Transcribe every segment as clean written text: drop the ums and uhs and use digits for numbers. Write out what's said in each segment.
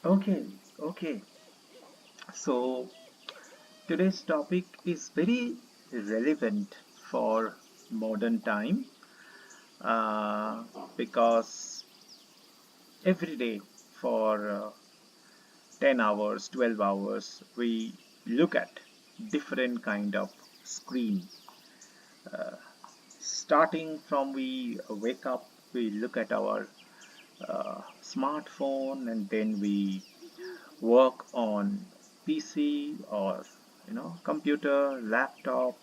Okay, okay. So today's topic is very relevant for modern time uh, because every day for 10 hours, 12 hours, we look at different kind of screen. Starting from we wake up, we look at our smartphone and then we work on PC or computer, laptop.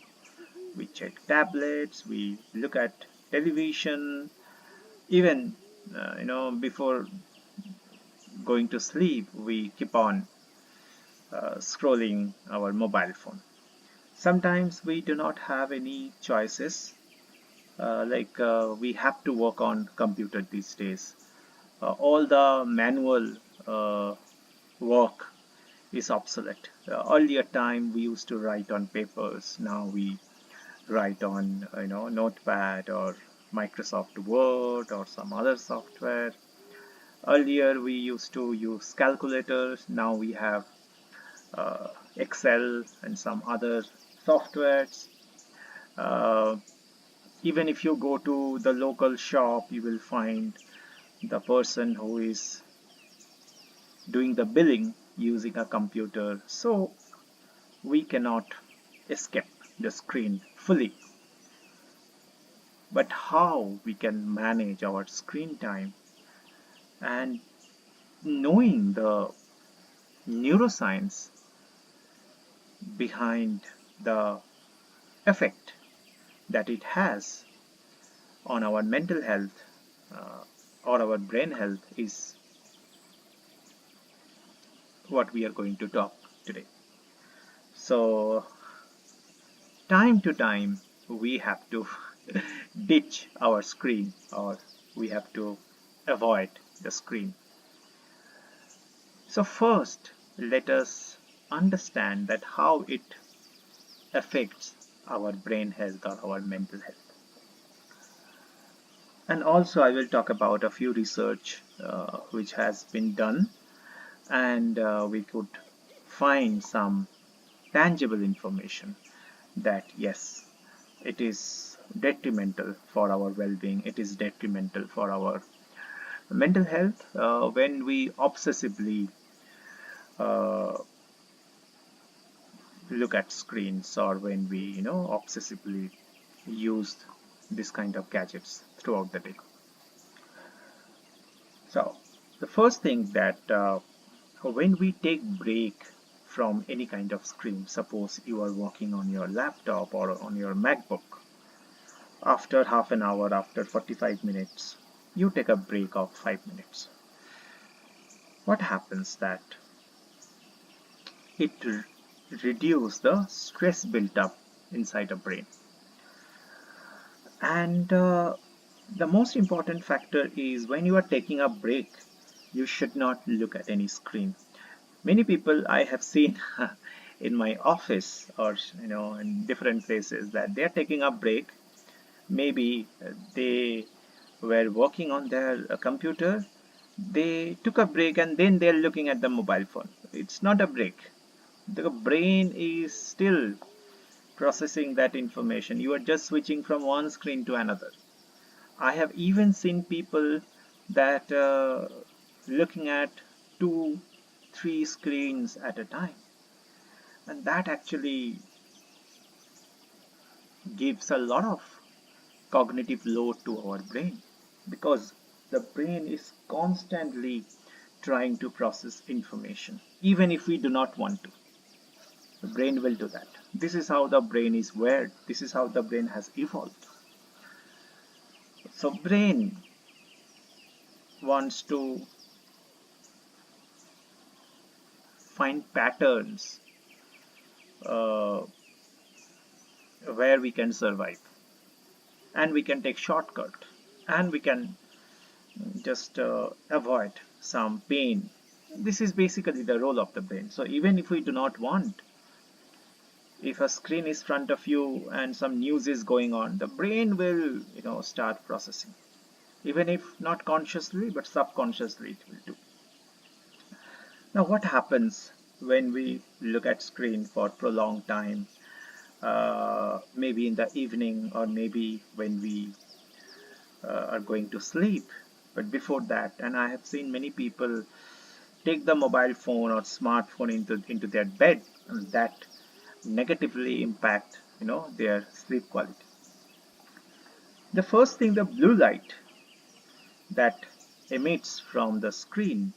We check tablets, we look at television, even before going to sleep, we keep on scrolling our mobile phone. Sometimes we do not have any choices, we have to work on computer these days. All the manual uh, work is obsolete. Earlier time we used to write on papers. Now we write on Notepad or Microsoft Word or some other software. Earlier we used to use calculators. Now we have Excel and some other softwares. Uh, Even if you go to the local shop, you will find the person who is doing the billing using a computer. So we cannot escape the screen fully. But how we can manage our screen time and knowing the neuroscience behind the effect that it has on our mental health uh, or our brain health is what we are going to talk today. So, time to time, we have to ditch our screen or we have to avoid the screen. So, first, let us understand that how it affects our brain health or our mental health. And also, I will talk about a few research which has been done, and we could find some tangible information that yes, it is detrimental for our well-being, it is detrimental for our mental health when we obsessively uh, look at screens or when we obsessively use this kind of gadgets throughout the day. So the first thing that when we take break from any kind of screen, suppose you are working on your laptop or on your MacBook, after half an hour, after 45 minutes, you take a break of 5 minutes. What happens that it reduces the stress built up inside the brain. And the most important factor is when you are taking a break, you should not look at any screen. Many people I have seen in my office or in different places that they are taking a break. Maybe they were working on their computer, they took a break and then they're looking at the mobile phone. It's not a break. The brain is still processing that information. You are just switching from one screen to another. I have even seen people that looking at two, three screens at a time, and that actually gives a lot of cognitive load to our brain because the brain is constantly trying to process information, even if we do not want to. The brain will do that. This is how the brain is wired. This is how the brain has evolved. So brain wants to find patterns uh, where we can survive and we can take shortcut and we can just avoid some pain. This is basically the role of the brain. So even if we do not want, if a screen is front of you and some news is going on, the brain will start processing, even if not consciously but subconsciously it will do. Now, what happens when we look at screen for prolonged time, maybe in the evening or maybe when we are going to sleep? But before that, and I have seen many people take the mobile phone or smartphone into their bed, and that negatively impact their sleep quality. The first thing, the blue light that emits from the screen,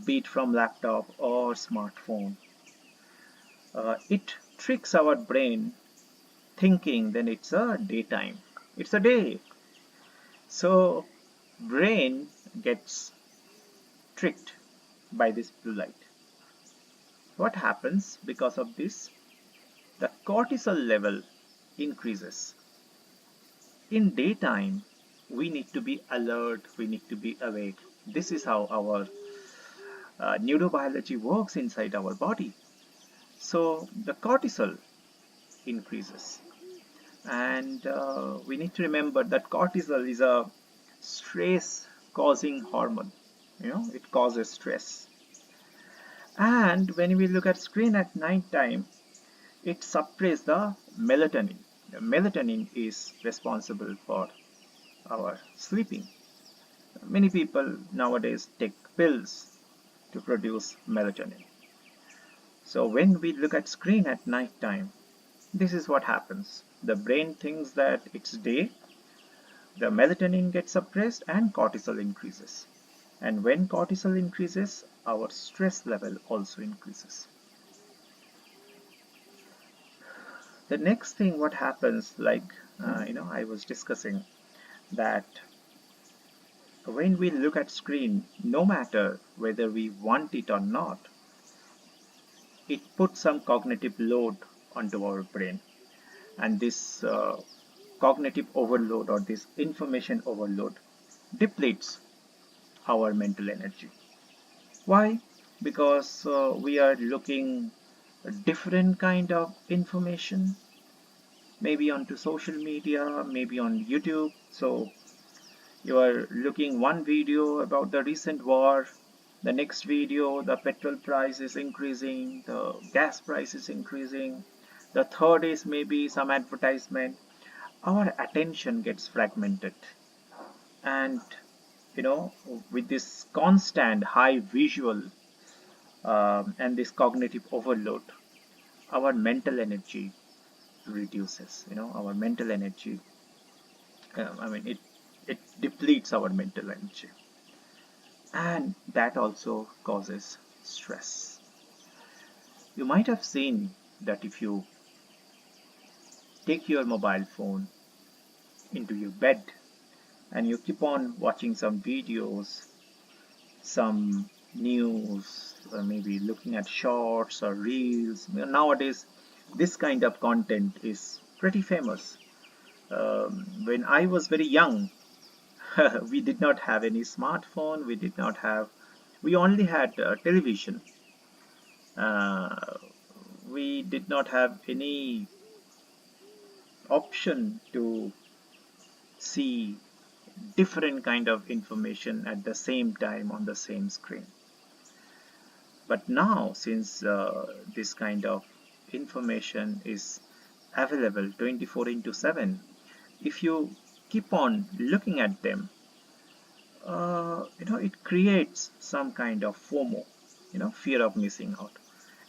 be it from laptop or smartphone, it tricks our brain thinking then it's a daytime, it's a day. So brain gets tricked by this blue light. What happens because of this? The cortisol level increases. In daytime, we need to be alert, we need to be awake. This is how our neurobiology works inside our body. So the cortisol increases. And we need to remember that cortisol is a stress causing hormone. It causes stress. And when we look at screen at night time, it suppresses the melatonin. The melatonin is responsible for our sleeping. Many people nowadays take pills to produce melatonin. So when we look at screen at night time, this is what happens. The brain thinks that it's day, the melatonin gets suppressed and cortisol increases. And when cortisol increases, our stress level also increases. The next thing what happens, like I was discussing, that when we look at screen, no matter whether we want it or not, it puts some cognitive load onto our brain. And this cognitive overload or this information overload depletes our mental energy. Why? Because we are looking a different kind of information, maybe onto social media, maybe on YouTube. So you are looking one video about the recent war, the next video the petrol price is increasing, the gas price is increasing, the third is maybe some advertisement. Our attention gets fragmented, and with this constant high visual and this cognitive overload, our mental energy reduces. Our mental energy, it depletes our mental energy, and that also causes stress. You might have seen that if you take your mobile phone into your bed and you keep on watching some videos, some news, or maybe looking at shorts or reels. Nowadays, this kind of content is pretty famous. When I was very young, we did not have any smartphone. We only had television. Uh, we did not have any option to see different kind of information at the same time on the same screen. But now, since this kind of information is available 24 into 7, if you keep on looking at them, it creates some kind of FOMO, fear of missing out.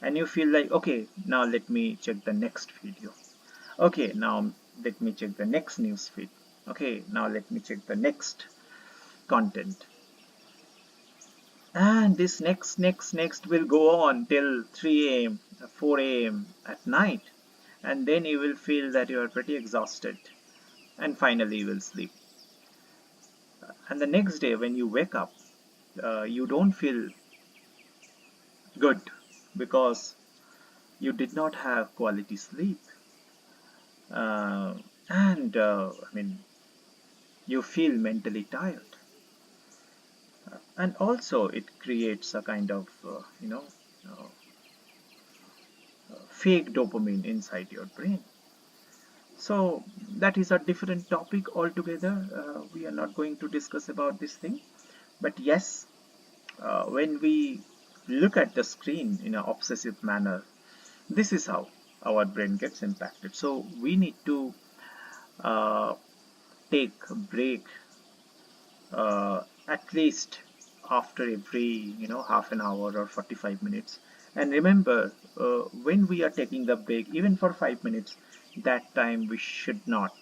And you feel like, okay, now let me check the next video. Okay, now let me check the next news feed. Okay, now let me check the next content. And this next will go on till 3 a.m., 4 a.m. at night. And then you will feel that you are pretty exhausted. And finally you will sleep. And the next day when you wake up, you don't feel good because you did not have quality sleep. And you feel mentally tired. And also it creates a kind of, fake dopamine inside your brain. So that is a different topic altogether. We are not going to discuss about this thing. But yes, when we look at the screen in an obsessive manner, this is how our brain gets impacted. So we need to uh, take a break at least after every half an hour or 45 minutes. And remember, when we are taking the break even for 5 minutes, that time we should not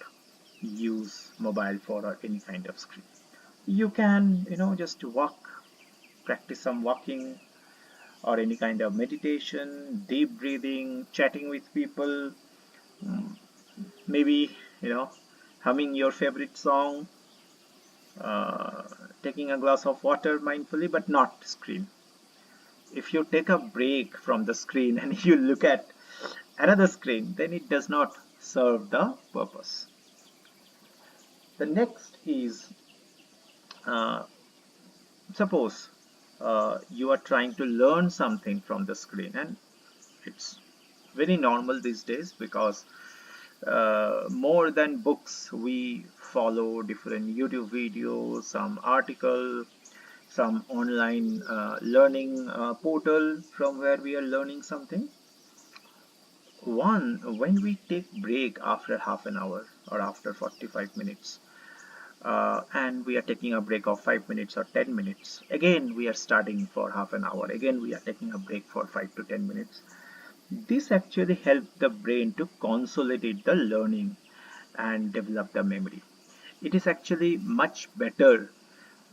use mobile for any kind of screen. You can just walk, practice some walking or any kind of meditation, deep breathing, chatting with people, maybe humming your favorite song, uh, taking a glass of water mindfully, but not screen. If you take a break from the screen and you look at another screen, then it does not serve the purpose. The next is, uh, suppose you are trying to learn something from the screen, and it's very normal these days because more than books, we follow different YouTube videos, some article, some online learning portal from where we are learning something. One, when we take break after half an hour or after 45 minutes, and we are taking a break of 5 minutes or 10 minutes, again we are starting for half an hour, again we are taking a break for 5 to 10 minutes. This actually helps the brain to consolidate the learning and develop the memory. It is actually much better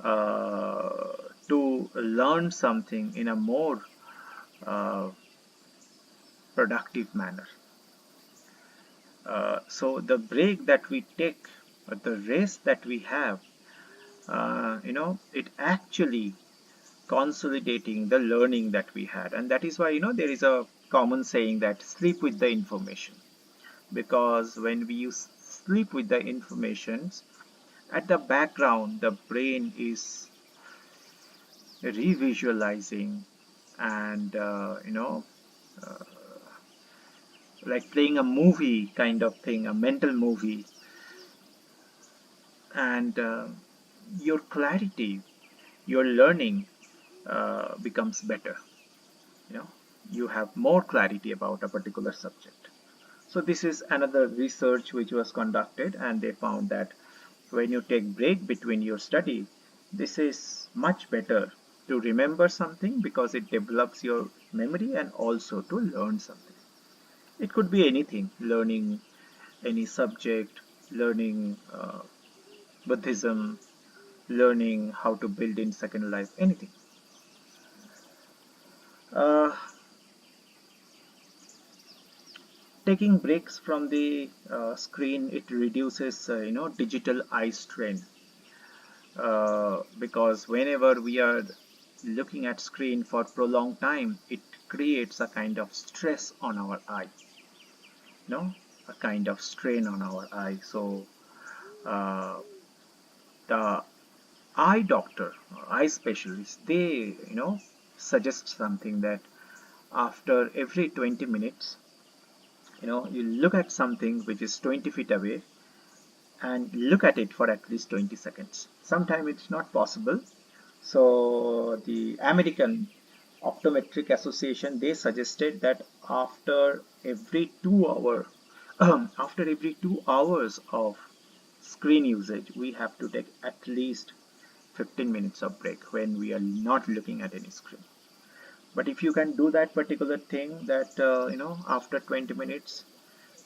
to learn something in a more uh, productive manner. So the break that we take, or the rest that we have, it actually consolidating the learning that we had. And that is why there is a common saying that sleep with the information, because when we use sleep with the informations, at the background the brain is revisualizing and like playing a movie kind of thing, a mental movie. And your clarity, your learning becomes better. you know you have more clarity about a particular subject. So this is another research which was conducted, and they found that when you take break between your study, this is much better to remember something because it develops your memory, and also to learn something. It could be anything, learning any subject, learning Buddhism, learning how to build in Second Life, anything. Uh, Taking breaks from the screen, it reduces digital eye strain, because whenever we are looking at screen for prolonged time, it creates a kind of stress on our eye, a kind of strain on our eye. So uh, the eye doctor, eye specialist, they suggest something that after every 20 minutes, you look at something which is 20 feet away and look at it for at least 20 seconds. Sometimes it's not possible. So the American Optometric Association, they suggested that after every 2 hour, after every 2 hours of screen usage, we have to take at least 15 minutes of break when we are not looking at any screen. But if you can do that particular thing, that after 20 minutes,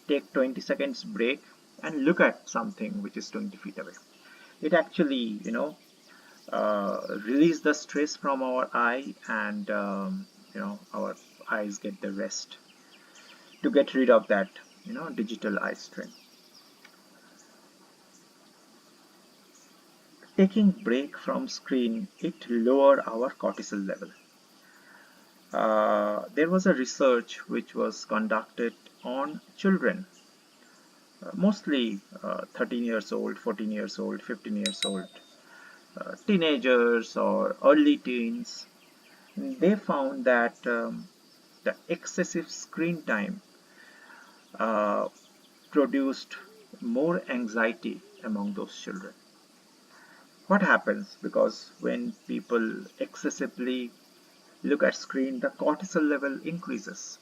take 20 seconds break and look at something which is 20 feet away, it actually release the stress from our eye, and our eyes get the rest to get rid of that digital eye strain. Taking break from screen, it lower our cortisol level. There was a research which was conducted on children, mostly 13 years old, 14 years old, 15 years old, teenagers or early teens. They found that the excessive screen time uh, produced more anxiety among those children. What happens? Because when people excessively look at screen, the cortisol level increases,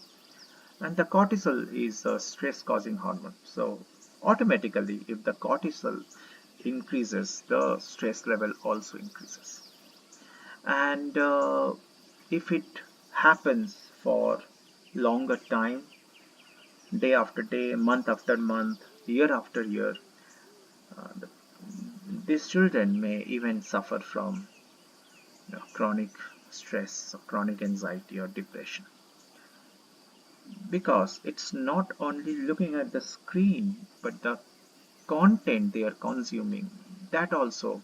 and the cortisol is a stress causing hormone. So automatically, if the cortisol increases, the stress level also increases. And if it happens for longer time, day after day, month after month, year after year, uh, the, these children may even suffer from chronic stress or chronic anxiety or depression, because it's not only looking at the screen but the content they are consuming, that also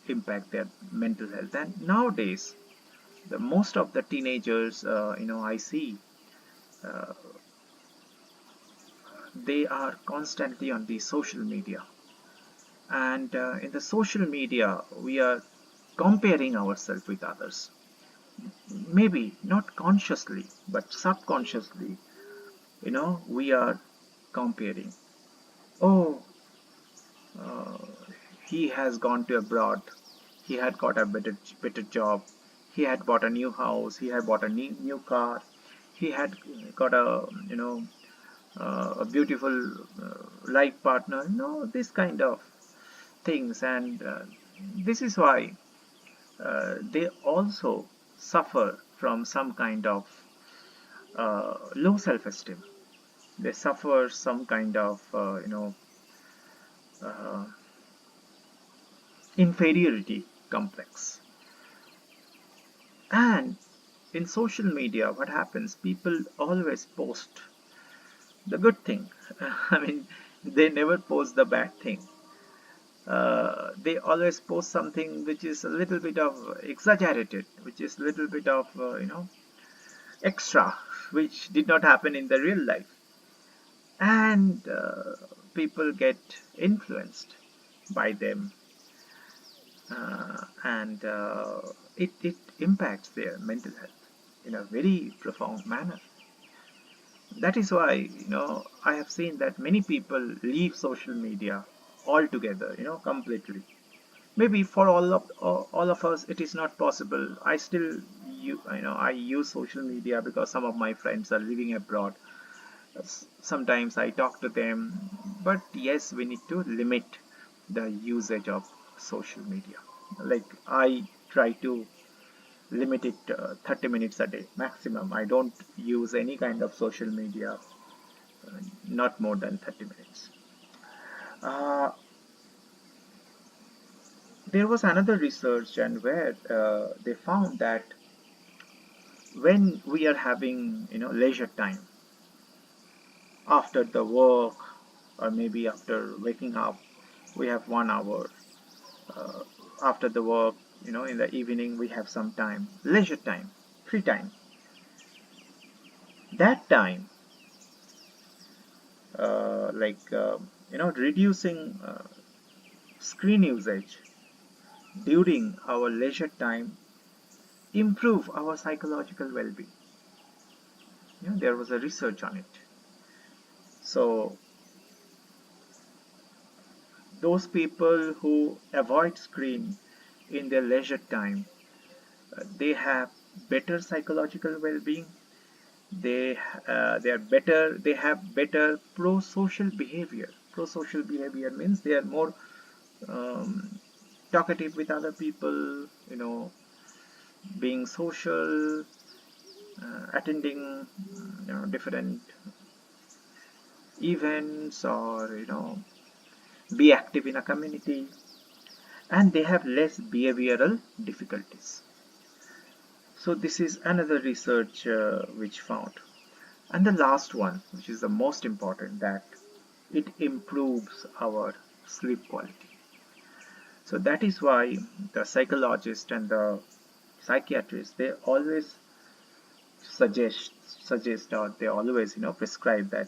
impact their mental health. And nowadays the most of the teenagers, I see, uh, they are constantly on the social media, and in the social media we are comparing ourselves with others, maybe not consciously but subconsciously. We are comparing. Oh, uh, he has gone to abroad, he had got a better job, he had bought a new house, he had bought a new car, he had got a beautiful life partner, this kind of things. And this is why they also suffer from some kind of low self-esteem. They suffer some kind of uh, inferiority complex. And in social media, what happens? People always post the good thing. I mean, they never post the bad thing. They always post something which is a little bit of exaggerated, which is a little bit of extra, which did not happen in the real life. And people get influenced by them, and it impacts their mental health in a very profound manner. That is why, I have seen that many people leave social media altogether, completely. Maybe for all of us it is not possible. I still I use social media because some of my friends are living abroad. Sometimes I talk to them, but yes, we need to limit the usage of social media. Like, I try to limit it 30 minutes a day maximum. I don't use any kind of social media not more than 30 minutes. uh, there was another research, and where they found that when we are having leisure time after the work, or maybe after waking up, we have 1 hour. uh, After the work, in the evening, we have some time, leisure time, free time. That time, reducing screen usage during our leisure time improve our psychological well-being. There was a research on it. So those people who avoid screen in their leisure time, they have better psychological well-being. They are better. They have better pro-social behavior. Pro-social behavior means they are more um, talkative with other people. Being social, attending different events, or be active in a community, and they have less behavioral difficulties. So this is another research which found. And the last one, which is the most important, that it improves our sleep quality. So that is why the psychologist and the psychiatrist, they always suggest, or they always prescribe that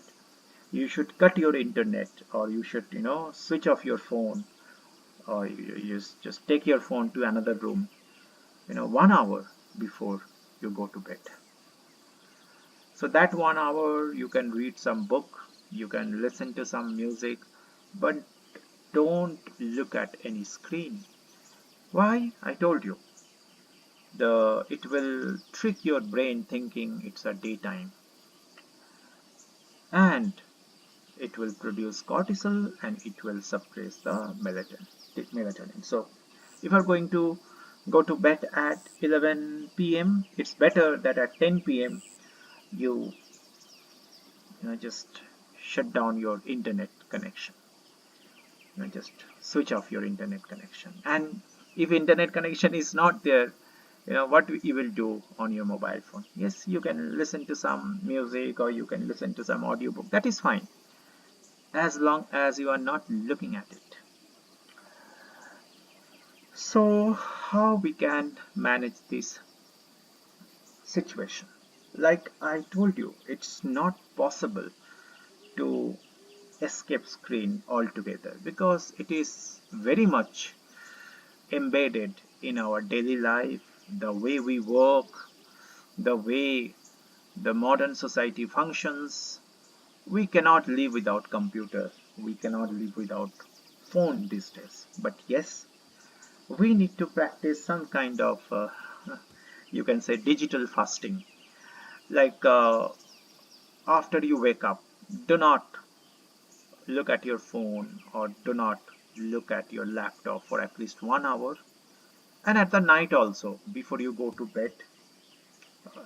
you should cut your internet, or you should switch off your phone, or you just take your phone to another room 1 hour before you go to bed. So that 1 hour you can read some book, you can listen to some music, but don't look at any screen. Why? I told you, the it will trick your brain thinking it's a daytime, and it will produce cortisol and it will suppress the melatonin. So if you're going to go to bed at 11 p.m., it's better that at 10 p.m. you, just shut down your internet connection. Just switch off your internet connection. And if internet connection is not there, what you will do on your mobile phone? Yes, you can listen to some music or you can listen to some audiobook. That is fine, as long as you are not looking at it. So how we can manage this situation? Like I told you, it's not possible to escape screen altogether because it is very much embedded in our daily life, the way we work, the way the modern society functions. We cannot live without computer, we cannot live without phone these days. But yes, we need to practice some kind of you can say digital fasting. Like after you wake up, do not look at your phone or do not look at your laptop for at least 1 hour. And at the night also, before you go to bed,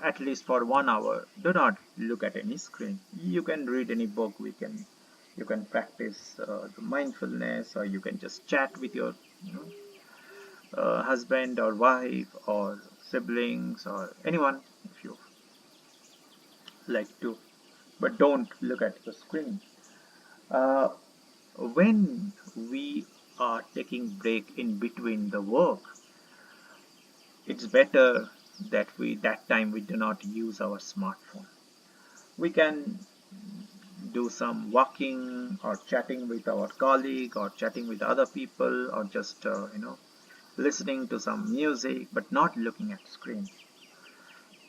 at least for 1 hour, do not look at any screen. You can read any book. You can practice the mindfulness, or you can just chat with your husband or wife or siblings or anyone if you like to. But don't look at the screen. Uh, when we are taking break in between the work, it's better that time we do not use our smartphone. We can do some walking or chatting with our colleague or chatting with other people or just listening to some music but not looking at screen.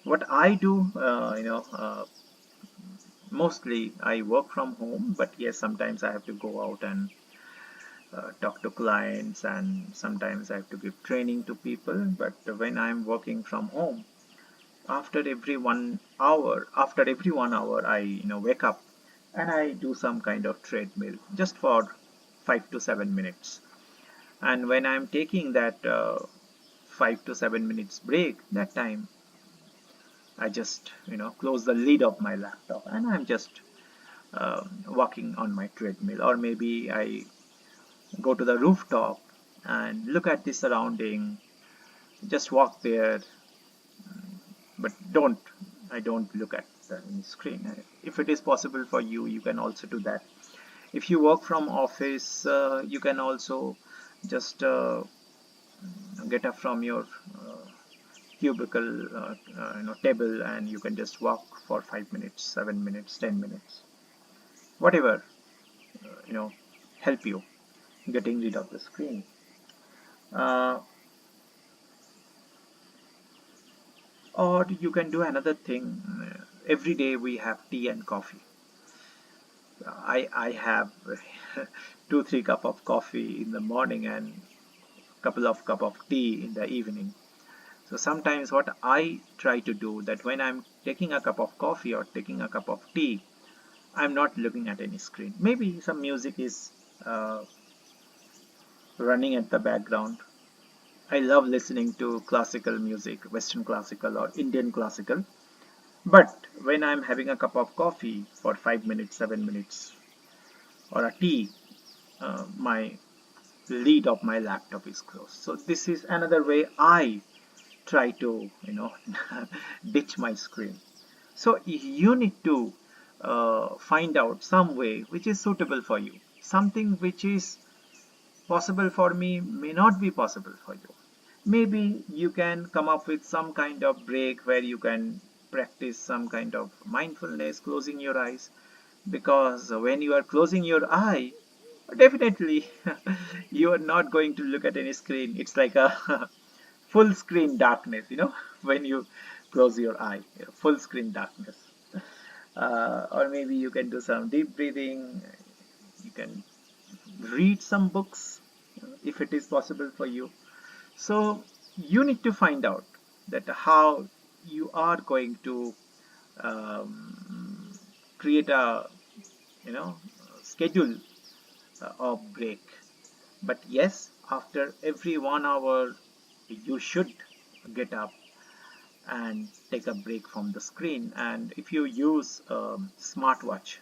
What I do, mostly I work from home, but yes, sometimes I have to go out and talk to clients, and sometimes I have to give training to people. But when I'm working from home, after every 1 hour, I wake up and I do some kind of treadmill just for 5 to 7 minutes. And when I'm taking that 5 to 7 minutes break, that time I just close the lid of my laptop and I'm just walking on my treadmill, or maybe I go to the rooftop and look at the surrounding, just walk there, but I don't look at the screen. If it is possible for you, you can also do that. If you work from office, you can also just get up from your cubicle table, and you can just walk for 5 minutes, 7 minutes, 10 minutes, whatever help you getting rid of the screen. uh, or you can do another thing. Every day we have tea and coffee. I have 2 3 cup of coffee in the morning and couple of cup of tea in the evening. So sometimes what I try to do, that when I'm taking a cup of coffee or taking a cup of tea, I'm not looking at any screen. Maybe some music is uh, running at the background. I love listening to classical music, Western classical or Indian classical. But when I'm having a cup of coffee for 5 minutes, 7 minutes, or a tea, my lid of my laptop is closed. So this is another way I try to ditch my screen. So you need to find out some way which is suitable for you. Something which is possible for me may not be possible for you. Maybe you can come up with some kind of break where you can practice some kind of mindfulness, closing your eyes. Because when you are closing your eye, definitely you are not going to look at any screen. It's like a full screen darkness, when you close your eye, full screen darkness. Or maybe you can do some deep breathing. You can read some books if it is possible for you. So you need to find out that how you are going to um, create a schedule of break. But yes, after every 1 hour you should get up and take a break from the screen. And if you use smartwatch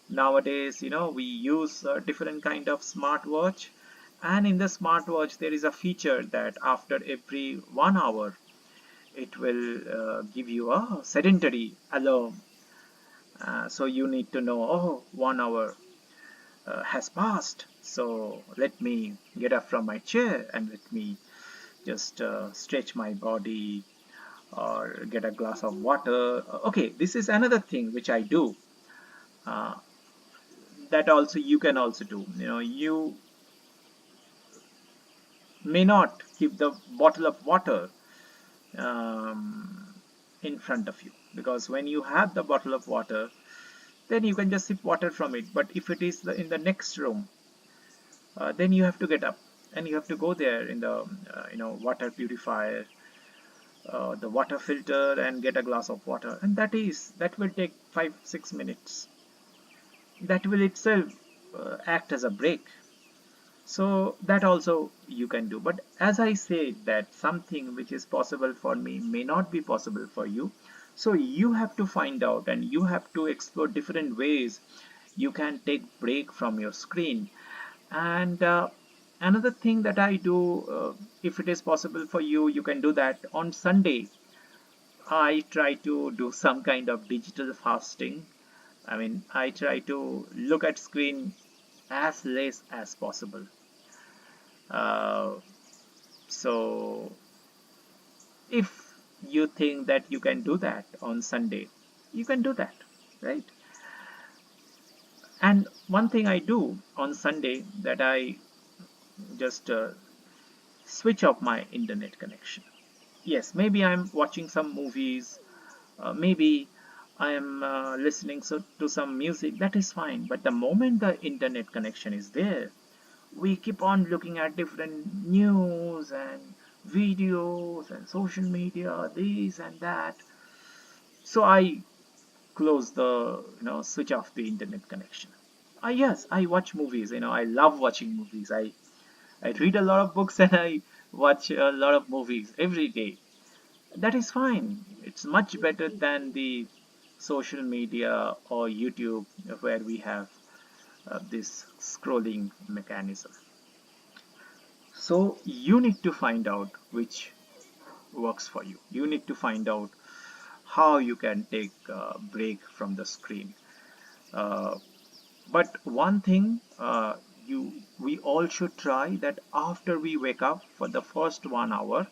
nowadays, we use different kind of smartwatch, and in the smartwatch there is a feature that after every 1 hour it will give you a sedentary alarm. So you need to know, oh, 1 hour has passed, so let me get up from my chair and let me just stretch my body or get a glass of water. Okay, this is another thing which I do. uh, that also you can also do. You may not keep the bottle of water um, in front of you, because when you have the bottle of water, then you can just sip water from it. But if it is in the next room, then you have to get up and you have to go there in the water purifier, the water filter, and get a glass of water, and that will take 5 6 minutes. That will itself act as a break. So that also you can do. But as I said, that something which is possible for me may not be possible for you. So you have to find out and you have to explore different ways you can take break from your screen. And another thing that I do, if it is possible for you, you can do that on Sunday. I try to do some kind of digital fasting. I mean, I try to look at screen as less as possible. Uh, so if you think that you can do that on Sunday, you can do that, right? And one thing I do on Sunday, that I just switch off my internet connection. Yes, maybe I'm watching some movies, maybe I am listening to some music, that is fine. But the moment the internet connection is there, we keep on looking at different news and videos and social media, this and that. So I close the, switch off the internet connection. Yes, I watch movies. I love watching movies. I read a lot of books and I watch a lot of movies every day. That is fine. It's much better than the social media or YouTube, where we have this scrolling mechanism. So you need to find out which works for you. You need to find out how you can take a break from the screen. Uh, but one thing, we all should try that after we wake up for the first 1 hour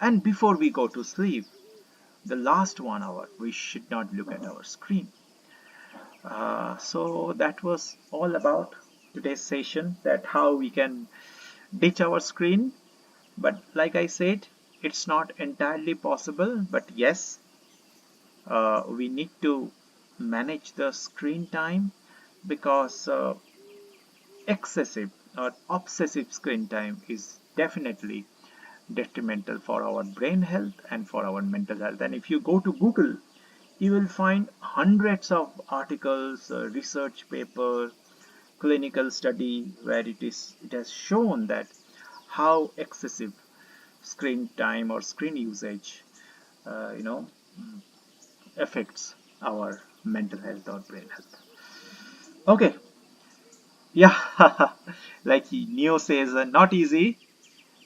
and before we go to sleep, the last 1 hour, we should not look at our screen. So that was all about today's session, that how we can ditch our screen. But like I said, it's not entirely possible, but yes, we need to manage the screen time, because excessive or obsessive screen time is definitely detrimental for our brain health and for our mental health. And if you go to Google, you will find hundreds of articles, research paper, clinical study, where it has shown that how excessive screen time or screen usage uh, you know affects our mental health or brain health. Okay, yeah. Like Neo says, not easy,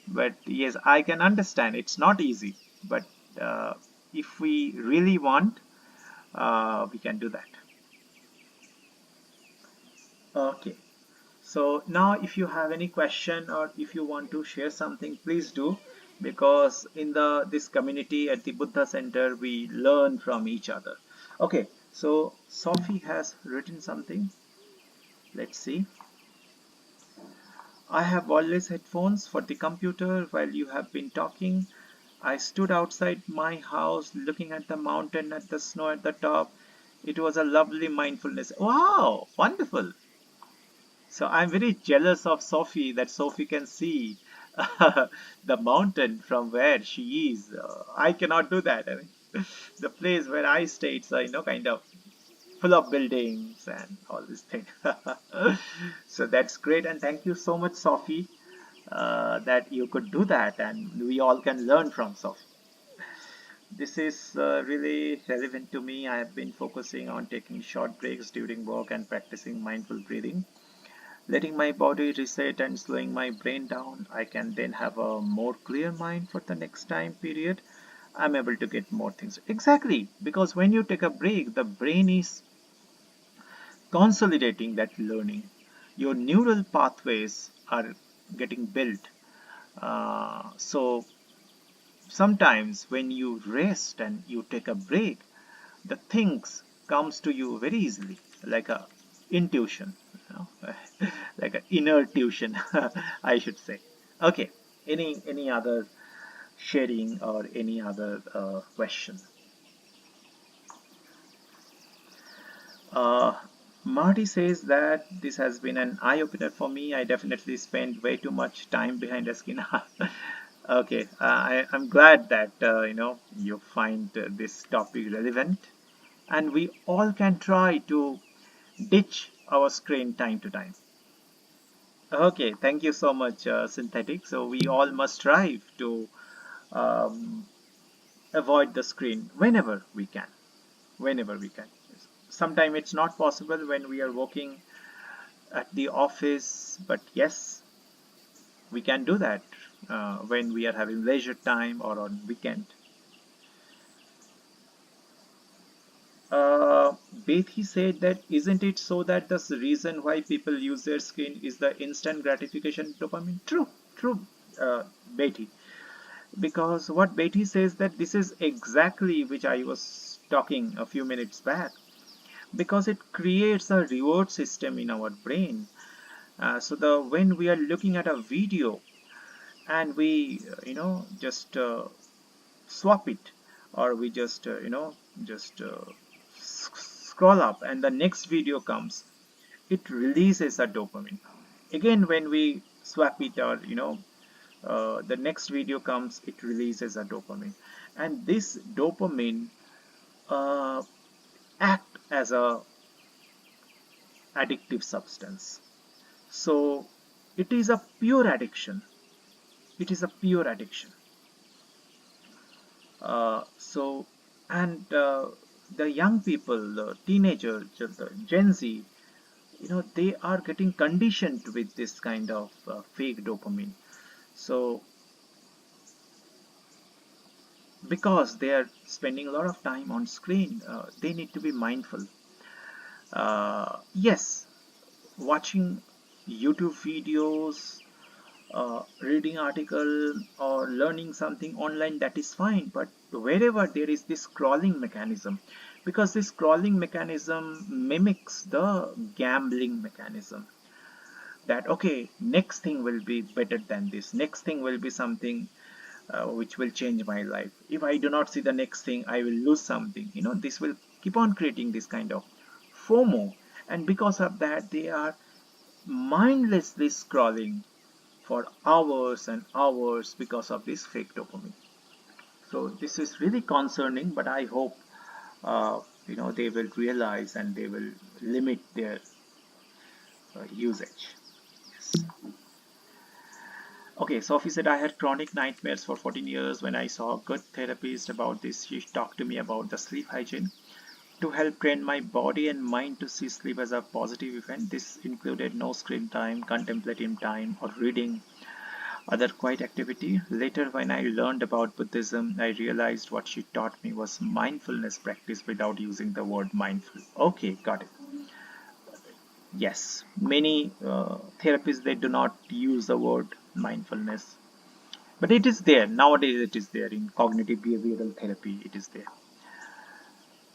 but yes, I can understand it's not easy, but uh, if we really want, we can do that. Okay, so now if you have any question or if you want to share something, please do, because in the this community at the Buddha Center, we learn from each other. Okay, so Sophie has written something. Let's see. I have wireless headphones for the computer while you have been talking. I stood outside my house looking at the mountain, at the snow at the top. It was a lovely mindfulness. Wow, wonderful. So I'm very jealous of Sophie, that Sophie can see the mountain from where she is. I cannot do that. I mean, the place where I stay, it's kind of full of buildings and all these things. So that's great, and thank you so much, Sophie, that you could do that, and we all can learn from Sophie. This is really relevant to me. I have been focusing on taking short breaks during work and practicing mindful breathing, letting my body reset and slowing my brain down. I can then have a more clear mind for the next time period. I'm able to get more things. Exactly, because when you take a break, the brain is consolidating that learning. Your neural pathways are getting built. So sometimes when you rest and you take a break, the things comes to you very easily, like a intuition, like an inner tuition, I should say. Okay, any other sharing or any other question? Uh, Marty says that this has been an eye-opener for me. I definitely spend way too much time behind a screen. Okay, I'm glad that you find this topic relevant, and we all can try to ditch our screen time to time. Okay, thank you so much, Synthetic. So we all must strive to um, avoid the screen whenever we can. Whenever we can. Sometimes it's not possible when we are working at the office, but yes, we can do that when we are having leisure time or on weekend. Bethi said that isn't it so that the reason why people use their screen is the instant gratification dopamine? True, true, Bethi. Because what Bethi says that this is exactly which I was talking a few minutes back. Because it creates a reward system in our brain. So the when we are looking at a video and we just swap it, or we just just scroll up and the next video comes, it releases a dopamine. Again, when we swap it, or the next video comes, it releases a dopamine, and this dopamine uh, act as a addictive substance. So it is a pure addiction. It is a pure addiction. So, and the young people, the teenagers, the Gen Z, they are getting conditioned with this kind of fake dopamine. So, because they are spending a lot of time on screen, they need to be mindful. Yes, watching YouTube videos, reading article or learning something online, that is fine, but wherever there is this scrolling mechanism, because this scrolling mechanism mimics the gambling mechanism, that okay, next thing will be better than this, next thing will be something which will change my life. If I do not see the next thing, I will lose something. This will keep on creating this kind of FOMO, and because of that they are mindlessly scrolling for hours and hours because of this fake dopamine. So this is really concerning, but I hope they will realize and they will limit their usage. Yes. Okay, Sophie said I had chronic nightmares for 14 years. When I saw a good therapist about this, she talked to me about the sleep hygiene to help train my body and mind to see sleep as a positive event. This included no screen time, contemplative time, or reading other quiet activity. Later, when I learned about Buddhism, I realized what she taught me was mindfulness practice without using the word mindful. Okay, got it. Yes, many therapists, they do not use the word mindfulness, but it is there nowadays. It is there in cognitive behavioral therapy. It is there,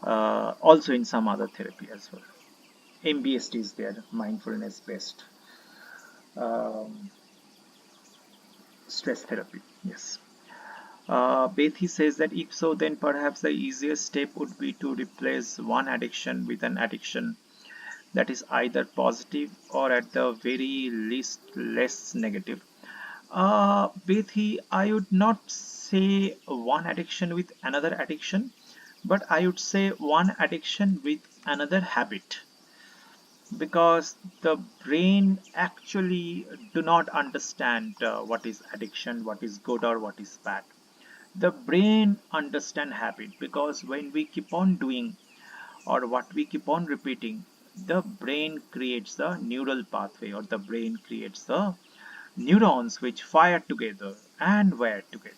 also in some other therapy as well. MBST is there, mindfulness based um, stress therapy. Yes. Bethi says that if so, then perhaps the easiest step would be to replace one addiction with an addiction that is either positive or at the very least less negative. Bethi, I would not say one addiction with another addiction, but I would say one addiction with another habit, because the brain actually do not understand what is addiction, what is good or what is bad. The brain understand habit, because when we keep on doing or what we keep on repeating, the brain creates the neural pathway, or the brain creates the neurons which fire together and wire together.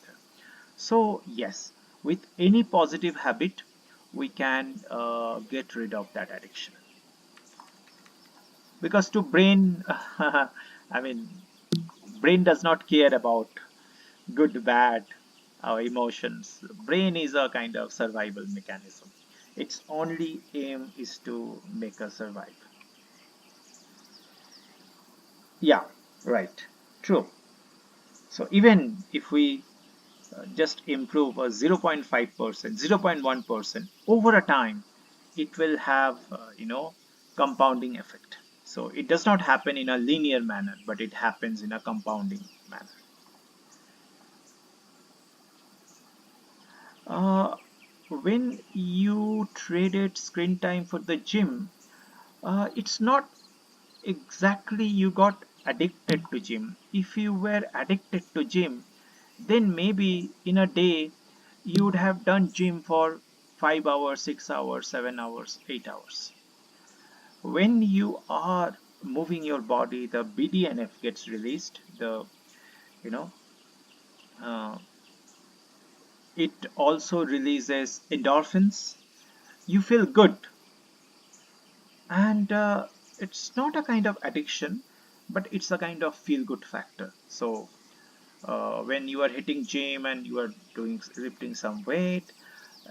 So yes, with any positive habit, we can get rid of that addiction. Because to brain, I mean, brain does not care about good, bad, our emotions. Brain is a kind of survival mechanism. Its only aim is to make us survive. Yeah, right. True. So even if we just improve a 0.5%, 0.1% over a time, it will have, compounding effect. So it does not happen in a linear manner, but it happens in a compounding manner. Uh, when you traded screen time for the gym, it's not exactly you got addicted to gym. If you were addicted to gym, then maybe in a day you would have done gym for 5 hours, 6 hours, 7 hours, 8 hours. When you are moving your body, the BDNF gets released. You know, uh, it also releases endorphins. You feel good, and it's not a kind of addiction, but it's a kind of feel good factor. So when you are hitting gym and you are doing lifting some weight,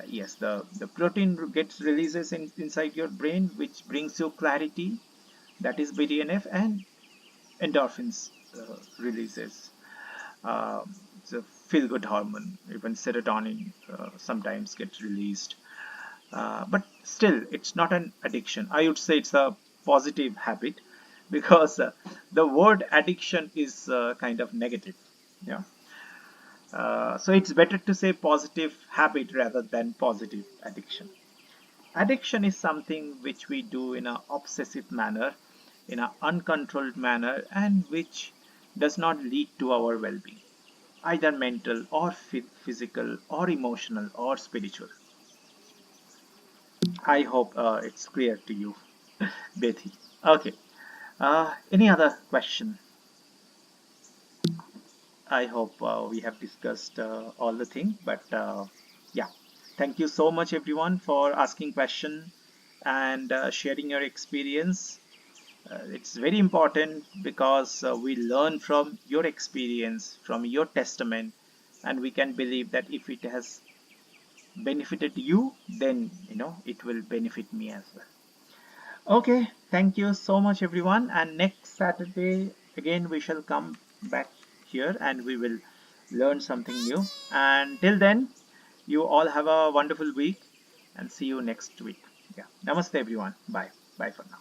yes, the protein gets releases inside your brain, which brings you clarity. That is BDNF, and endorphins releases. It's a feel good hormone. Even serotonin sometimes gets released. But still, it's not an addiction. I would say it's a positive habit, because the word addiction is kind of negative. Yeah. So it's better to say positive habit rather than positive addiction. Addiction is something which we do in an obsessive manner, in an uncontrolled manner, and which does not lead to our well-being, either mental or physical or emotional or spiritual. I hope it's clear to you, Bethi. Okay. Any other question? I hope we have discussed all the things, but yeah. Thank you so much, everyone, for asking question and sharing your experience. It's very important, because we learn from your experience, from your testament, and we can believe that if it has benefited you, then it will benefit me as well. Okay, thank you so much, everyone. And next Saturday, again, we shall come back here and we will learn something new. And till then, you all have a wonderful week and see you next week. Yeah. Namaste, everyone. Bye. Bye for now.